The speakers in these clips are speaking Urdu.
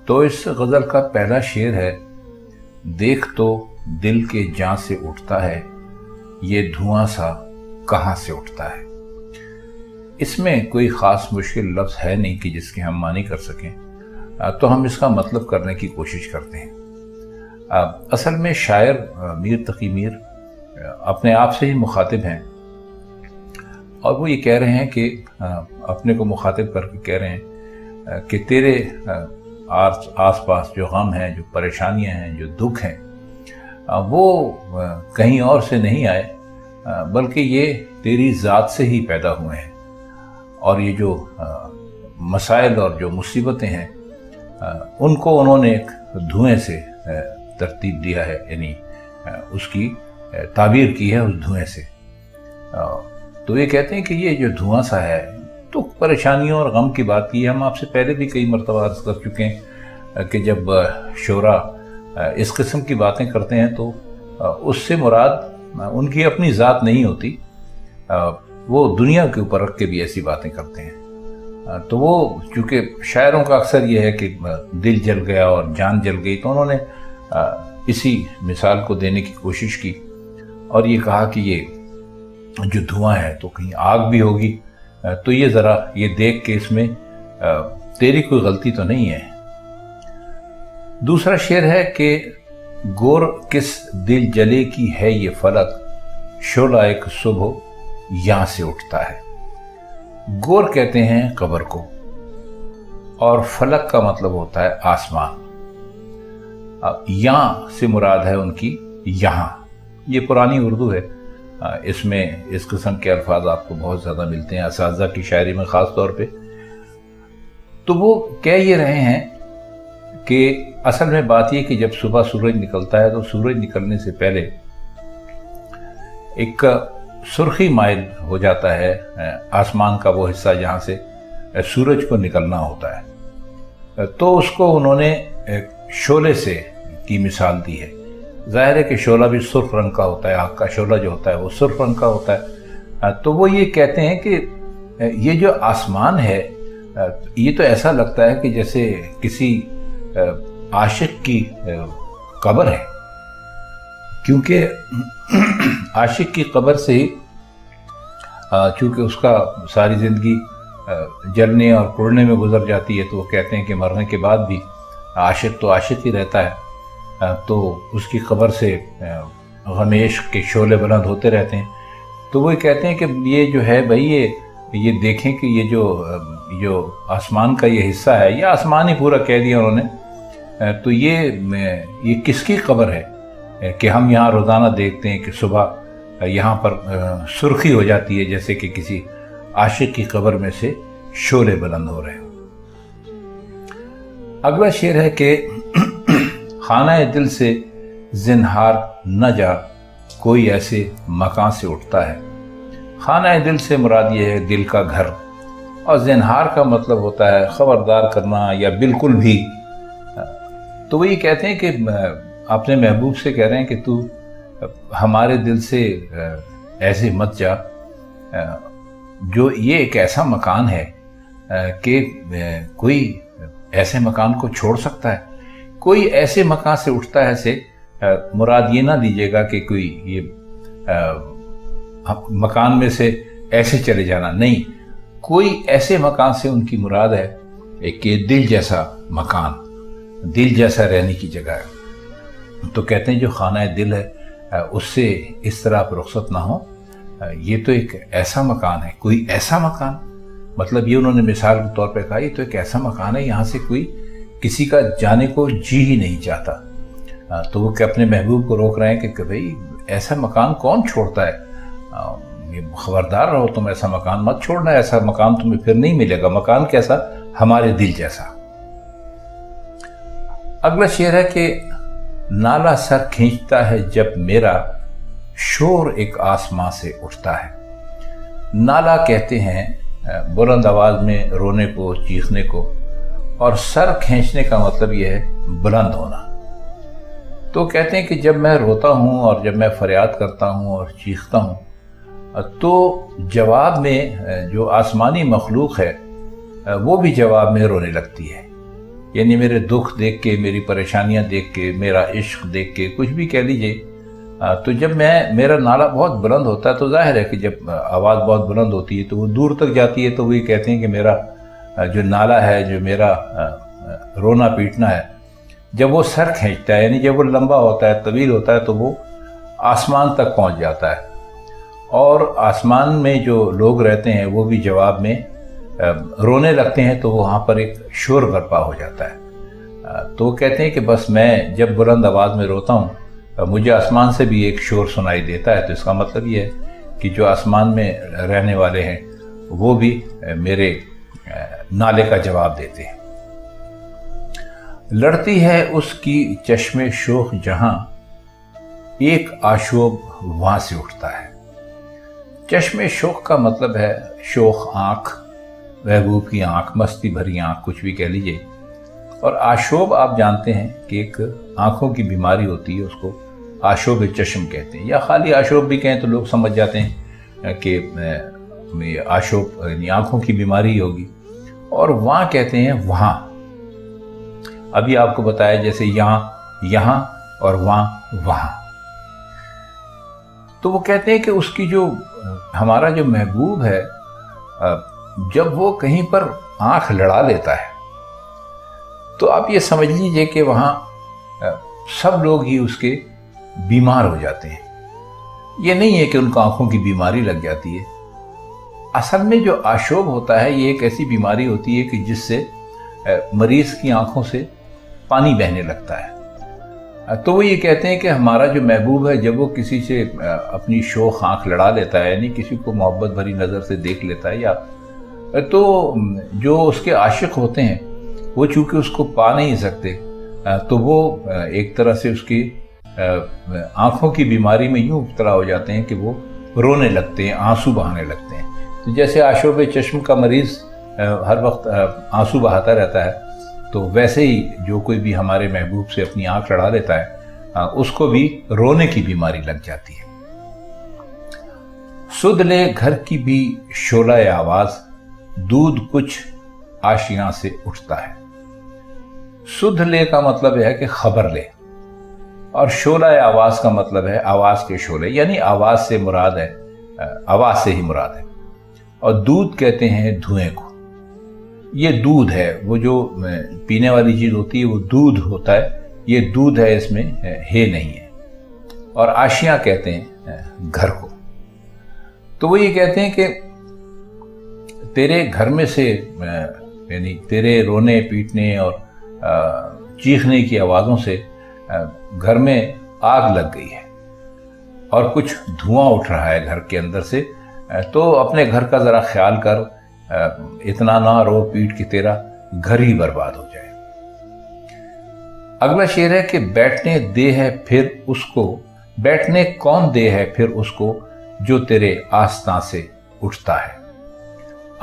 تو اس غزل کا پہلا شعر ہے، دیکھ تو دل کے جان سے اٹھتا ہے، یہ دھواں سا کہاں سے اٹھتا ہے۔ اس میں کوئی خاص مشکل لفظ ہے نہیں کہ جس کے ہم معنی کر سکیں، تو ہم اس کا مطلب کرنے کی کوشش کرتے ہیں۔ اصل میں شاعر میر تقی میر اپنے آپ سے ہی مخاطب ہیں، اور وہ یہ کہہ رہے ہیں کہ اپنے کو مخاطب کر کے کہہ رہے ہیں کہ تیرے آس پاس جو غم ہیں، جو پریشانیاں ہیں، جو دکھ ہیں، وہ کہیں اور سے نہیں آئے، بلکہ یہ تیری ذات سے ہی پیدا ہوئے ہیں۔ اور یہ جو مسائل اور جو مصیبتیں ہیں، ان کو انہوں نے ایک دھوئیں سے ترتیب دیا ہے، یعنی اس کی تعبیر کی ہے اس دھوئیں سے۔ تو یہ کہتے ہیں کہ یہ جو دھواں سا ہے، تو پریشانیوں اور غم کی بات کی ہے۔ ہم آپ سے پہلے بھی کئی مرتبہ عرض کر چکے ہیں کہ جب شعراء اس قسم کی باتیں کرتے ہیں تو اس سے مراد ان کی اپنی ذات نہیں ہوتی، وہ دنیا کے اوپر رکھ کے بھی ایسی باتیں کرتے ہیں۔ تو وہ چونکہ شاعروں کا اکثر یہ ہے کہ دل جل گیا اور جان جل گئی، تو انہوں نے اسی مثال کو دینے کی کوشش کی اور یہ کہا کہ یہ جو دھواں ہے تو کہیں آگ بھی ہوگی، تو یہ ذرا یہ دیکھ کہ اس میں تیری کوئی غلطی تو نہیں ہے۔ دوسرا شعر ہے کہ گور کس دل جلے کی ہے یہ فلک، شعلہ ایک صبح یہاں سے اٹھتا ہے۔ گور کہتے ہیں قبر کو، اور فلک کا مطلب ہوتا ہے آسمان۔ یہاں سے مراد ہے ان کی یہاں، یہ پرانی اردو ہے، اس میں اس قسم کے الفاظ آپ کو بہت زیادہ ملتے ہیں اساتذہ کی شاعری میں خاص طور پہ۔ تو وہ کہہ یہ رہے ہیں کہ اصل میں بات یہ کہ جب صبح سورج نکلتا ہے تو سورج نکلنے سے پہلے ایک سرخی مائل ہو جاتا ہے آسمان کا وہ حصہ جہاں سے سورج کو نکلنا ہوتا ہے، تو اس کو انہوں نے شعلے سے کی مثال دی ہے۔ ظاہر ہے کہ شعلہ بھی سرخ رنگ کا ہوتا ہے، آگ کا شعلہ جو ہوتا ہے وہ سرخ رنگ کا ہوتا ہے۔ تو وہ یہ کہتے ہیں کہ یہ جو آسمان ہے، یہ تو ایسا لگتا ہے کہ جیسے کسی عاشق کی قبر ہے، کیونکہ عاشق کی قبر سے ہی چونکہ اس کا ساری زندگی جلنے اور پڑنے میں گزر جاتی ہے، تو وہ کہتے ہیں کہ مرنے کے بعد بھی عاشق تو عاشق ہی رہتا ہے، تو اس کی قبر سے غم عشق کے شعلے بلند ہوتے رہتے ہیں۔ تو وہ کہتے ہیں کہ یہ جو ہے بھائی، یہ دیکھیں کہ یہ جو آسمان کا یہ حصہ ہے، یہ آسمان ہی پورا کہہ دیا انہوں نے، تو یہ کس کی قبر ہے کہ ہم یہاں روزانہ دیکھتے ہیں کہ صبح یہاں پر سرخی ہو جاتی ہے جیسے کہ کسی عاشق کی قبر میں سے شعلے بلند ہو رہے ہیں۔ اگلا شعر ہے کہ خانہ دل سے زنہار نہ جا، کوئی ایسے مکان سے اٹھتا ہے۔ خانہ دل سے مراد یہ ہے دل کا گھر، اور زنہار کا مطلب ہوتا ہے خبردار کرنا یا بالکل بھی۔ تو وہ یہ کہتے ہیں کہ اپنے محبوب سے کہہ رہے ہیں کہ تو ہمارے دل سے ایسے مت جا، جو یہ ایک ایسا مکان ہے کہ کوئی ایسے مکان کو چھوڑ سکتا ہے۔ کوئی ایسے مکان سے اٹھتا ہے سے مراد یہ نہ دیجیے گا کہ کوئی یہ مکان میں سے ایسے چلے جانا، نہیں، کوئی ایسے مکان سے ان کی مراد ہے کہ دل جیسا مکان، دل جیسا رہنے کی جگہ ہے۔ تو کہتے ہیں جو خانہ دل ہے اس سے اس طرح آپ رخصت نہ ہو، یہ تو ایک ایسا مکان ہے، کوئی ایسا مکان، مطلب یہ انہوں نے مثال کے طور پہ کہا یہ تو ایک ایسا مکان ہے یہاں سے کوئی کسی کا جانے کو جی ہی نہیں چاہتا۔ تو وہ کہ اپنے محبوب کو روک رہے ہیں کہ بھئی ایسا مکان کون چھوڑتا ہے، خبردار رہو، تم ایسا مکان مت چھوڑنا، ایسا مکان تمہیں پھر نہیں ملے گا۔ مکان کیسا؟ ہمارے دل جیسا۔ اگلا شعر ہے کہ نالا سر کھینچتا ہے جب میرا، شور ایک آسمان سے اٹھتا ہے۔ نالا کہتے ہیں بلند آواز میں رونے کو، چیخنے کو، اور سر کھینچنے کا مطلب یہ ہے بلند ہونا۔ تو کہتے ہیں کہ جب میں روتا ہوں اور جب میں فریاد کرتا ہوں اور چیختا ہوں، تو جواب میں جو آسمانی مخلوق ہے وہ بھی جواب میں رونے لگتی ہے، یعنی میرے دکھ دیکھ کے، میری پریشانیاں دیکھ کے، میرا عشق دیکھ کے، کچھ بھی کہہ لیجئے، تو جب میرا نالہ بہت بلند ہوتا ہے تو ظاہر ہے کہ جب آواز بہت بلند ہوتی ہے تو وہ دور تک جاتی ہے، تو وہی کہتے ہیں کہ میرا جو نالہ ہے، جو میرا رونا پیٹنا ہے، جب وہ سر کھینچتا ہے، یعنی جب وہ لمبا ہوتا ہے، طویل ہوتا ہے، تو وہ آسمان تک پہنچ جاتا ہے، اور آسمان میں جو لوگ رہتے ہیں وہ بھی جواب میں رونے لگتے ہیں، تو وہاں پر ایک شور برپا ہو جاتا ہے۔ تو وہ کہتے ہیں کہ بس میں جب بلند آواز میں روتا ہوں، مجھے آسمان سے بھی ایک شور سنائی دیتا ہے، تو اس کا مطلب یہ ہے کہ جو آسمان میں رہنے والے ہیں وہ بھی میرے نالے کا جواب دیتے ہیں۔ لڑتی ہے اس کی چشم شوخ جہاں، ایک آشوب وہاں سے اٹھتا ہے۔ چشم شوخ کا مطلب ہے شوخ آنکھ، محبوب کی آنکھ، مستی بھری آنکھ، کچھ بھی کہہ لیجئے۔ اور آشوب آپ جانتے ہیں کہ ایک آنکھوں کی بیماری ہوتی ہے، اس کو آشوب چشم کہتے ہیں، یا خالی آشوب بھی کہیں تو لوگ سمجھ جاتے ہیں کہ آشوب یعنی آنکھوں کی بیماری ہوگی۔ اور وہاں کہتے ہیں وہاں، ابھی آپ کو بتایا جیسے یہاں یہاں اور وہاں وہاں۔ تو وہ کہتے ہیں کہ اس کی جو ہمارا جو محبوب ہے، جب وہ کہیں پر آنکھ لڑا لیتا ہے تو آپ یہ سمجھ لیجئے کہ وہاں سب لوگ ہی اس کے بیمار ہو جاتے ہیں۔ یہ نہیں ہے کہ ان کو آنکھوں کی بیماری لگ جاتی ہے، اصل میں جو آشوب ہوتا ہے یہ ایک ایسی بیماری ہوتی ہے کہ جس سے مریض کی آنکھوں سے پانی بہنے لگتا ہے۔ تو وہ یہ کہتے ہیں کہ ہمارا جو محبوب ہے جب وہ کسی سے اپنی شوخ آنکھ لڑا لیتا ہے، یعنی کسی کو محبت بھری نظر سے دیکھ لیتا ہے، یا تو جو اس کے عاشق ہوتے ہیں وہ چونکہ اس کو پا نہیں سکتے، تو وہ ایک طرح سے اس کی آنکھوں کی بیماری میں یوں مبتلا ہو جاتے ہیں کہ وہ رونے لگتے ہیں، آنسو بہانے لگتے ہیں۔ تو جیسے آشوب چشم کا مریض ہر وقت آنسو بہاتا رہتا ہے، تو ویسے ہی جو کوئی بھی ہمارے محبوب سے اپنی آنکھ لڑا لیتا ہے اس کو بھی رونے کی بیماری لگ جاتی ہے۔ سدھ لے گھر کی بھی شعلہ آواز، دودھ کچھ آشیاں سے اٹھتا ہے۔ سدھ لے کا مطلب ہے کہ خبر لے، اور شعلہ آواز کا مطلب ہے آواز کے شعلے، یعنی آواز سے مراد ہے، آواز سے ہی مراد ہے۔ اور دودھ کہتے ہیں دھوئیں کو، یہ دودھ ہے، وہ جو پینے والی چیز ہوتی ہے وہ دودھ ہوتا ہے، یہ دودھ ہے، اس میں ہے نہیں ہے۔ اور آشیاں کہتے ہیں گھر کو۔ تو وہ یہ کہتے ہیں کہ تیرے گھر میں سے یعنی تیرے رونے پیٹنے اور چیخنے کی آوازوں سے گھر میں آگ لگ گئی ہے اور کچھ دھواں اٹھ رہا ہے گھر کے اندر سے، تو اپنے گھر کا ذرا خیال کر، اتنا نہ رو پیٹ کہ تیرا گھر ہی برباد ہو جائے۔ اگلا شعر ہے کہ بیٹھنے دے ہے پھر اس کو، بیٹھنے کون دے ہے پھر اس کو جو تیرے آستاں سے اٹھتا ہے۔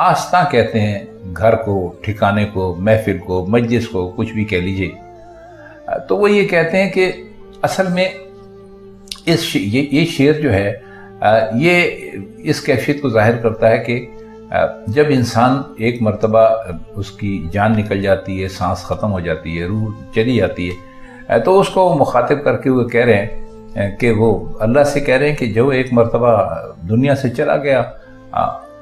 آستاں کہتے ہیں گھر کو، ٹھکانے کو، محفل کو، مجلس کو، کچھ بھی کہہ لیجئے۔ تو وہ یہ کہتے ہیں کہ اصل میں یہ شعر جو ہے یہ اس کیفیت کو ظاہر کرتا ہے کہ جب انسان ایک مرتبہ اس کی جان نکل جاتی ہے، سانس ختم ہو جاتی ہے، روح چلی جاتی ہے، تو اس کو مخاطب کر کے وہ کہہ رہے ہیں کہ وہ اللہ سے کہہ رہے ہیں کہ جو ایک مرتبہ دنیا سے چلا گیا،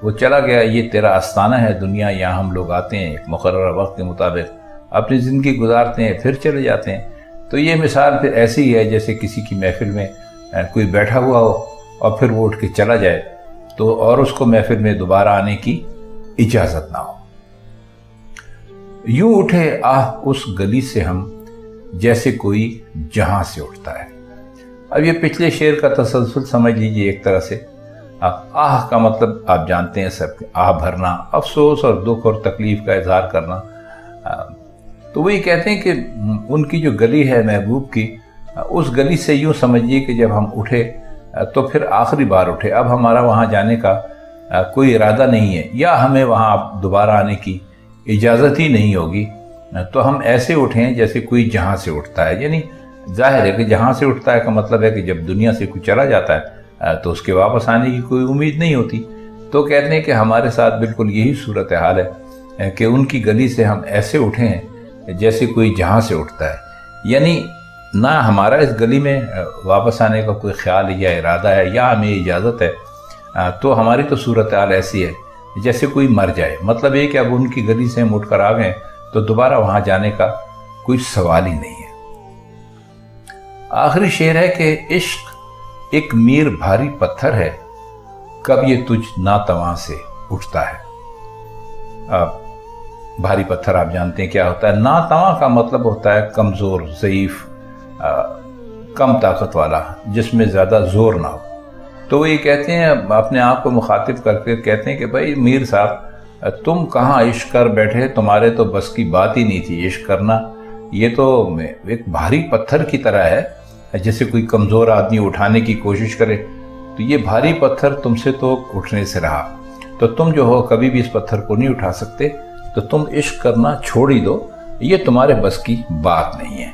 وہ چلا گیا، یہ تیرا آستانہ ہے دنیا، یہاں ہم لوگ آتے ہیں ایک مقررہ وقت کے مطابق، اپنی زندگی گزارتے ہیں، پھر چلے جاتے ہیں۔ تو یہ مثال پھر ایسی ہی ہے جیسے کسی کی محفل میں کوئی بیٹھا ہوا ہو اور پھر وہ اٹھ کے چلا جائے، تو اور اس کو محفل میں دوبارہ آنے کی اجازت نہ ہو۔ یوں اٹھے آہ اس گلی سے ہم، جیسے کوئی جہاں سے اٹھتا ہے۔ اب یہ پچھلے شعر کا تسلسل سمجھ لیجئے ایک طرح سے۔ آہ کا مطلب آپ جانتے ہیں سب، آہ بھرنا، افسوس اور دکھ اور تکلیف کا اظہار کرنا۔ تو وہ یہ کہتے ہیں کہ ان کی جو گلی ہے محبوب کی، اس گلی سے یوں سمجھیے کہ جب ہم اٹھے تو پھر آخری بار اٹھے، اب ہمارا وہاں جانے کا کوئی ارادہ نہیں ہے، یا ہمیں وہاں دوبارہ آنے کی اجازت ہی نہیں ہوگی، تو ہم ایسے اٹھیں جیسے کوئی جہاں سے اٹھتا ہے۔ یعنی ظاہر ہے کہ جہاں سے اٹھتا ہے کا مطلب ہے کہ جب دنیا سے کوئی چلا جاتا ہے تو اس کے واپس آنے کی کوئی امید نہیں ہوتی۔ تو کہتے ہیں کہ ہمارے ساتھ بالکل یہی صورتحال ہے کہ ان کی گلی سے ہم ایسے اٹھے ہیں جیسے کوئی جہاں سے اٹھتا ہے، یعنی نہ ہمارا اس گلی میں واپس آنے کا کوئی خیال یا ارادہ ہے یا ہمیں اجازت ہے، تو ہماری تو صورتحال ایسی ہے جیسے کوئی مر جائے، مطلب یہ کہ اب ان کی گلی سے ہم اٹھ کر آ گئے تو دوبارہ وہاں جانے کا کوئی سوال ہی نہیں ہے۔ آخری شعر ہے کہ عشق ایک میر بھاری پتھر ہے، کب یہ تجھ ناتواں سے اٹھتا ہے۔ بھاری پتھر آپ جانتے ہیں کیا ہوتا ہے، ناتواں کا مطلب ہوتا ہے کمزور، ضعیف، کم طاقت والا، جس میں زیادہ زور نہ ہو۔ تو وہ یہ کہتے ہیں، اپنے آپ کو مخاطب کر کے کہتے ہیں کہ بھائی میر صاحب، تم کہاں عشق کر بیٹھے، تمہارے تو بس کی بات ہی نہیں تھی عشق کرنا، یہ تو ایک بھاری پتھر کی طرح ہے، جیسے کوئی کمزور آدمی اٹھانے کی کوشش کرے، تو یہ بھاری پتھر تم سے تو اٹھنے سے رہا، تو تم جو ہو کبھی بھی اس پتھر کو نہیں اٹھا سکتے، تو تم عشق کرنا چھوڑ ہی دو، یہ تمہارے بس کی بات نہیں ہے۔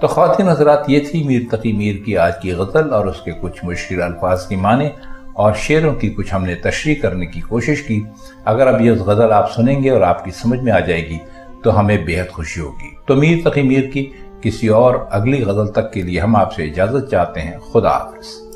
تو خواتین حضرات، یہ تھی میر تقی میر کی آج کی غزل اور اس کے کچھ مشکل الفاظ کی معنی اور شعروں کی کچھ ہم نے تشریح کرنے کی کوشش کی۔ اگر اب یہ غزل آپ سنیں گے اور آپ کی سمجھ میں آ جائے گی تو ہمیں بےحد خوشی ہوگی۔ تو میر تقی میر کی کسی اور اگلی غزل تک کے لیے ہم آپ سے اجازت چاہتے ہیں۔ خدا حافظ۔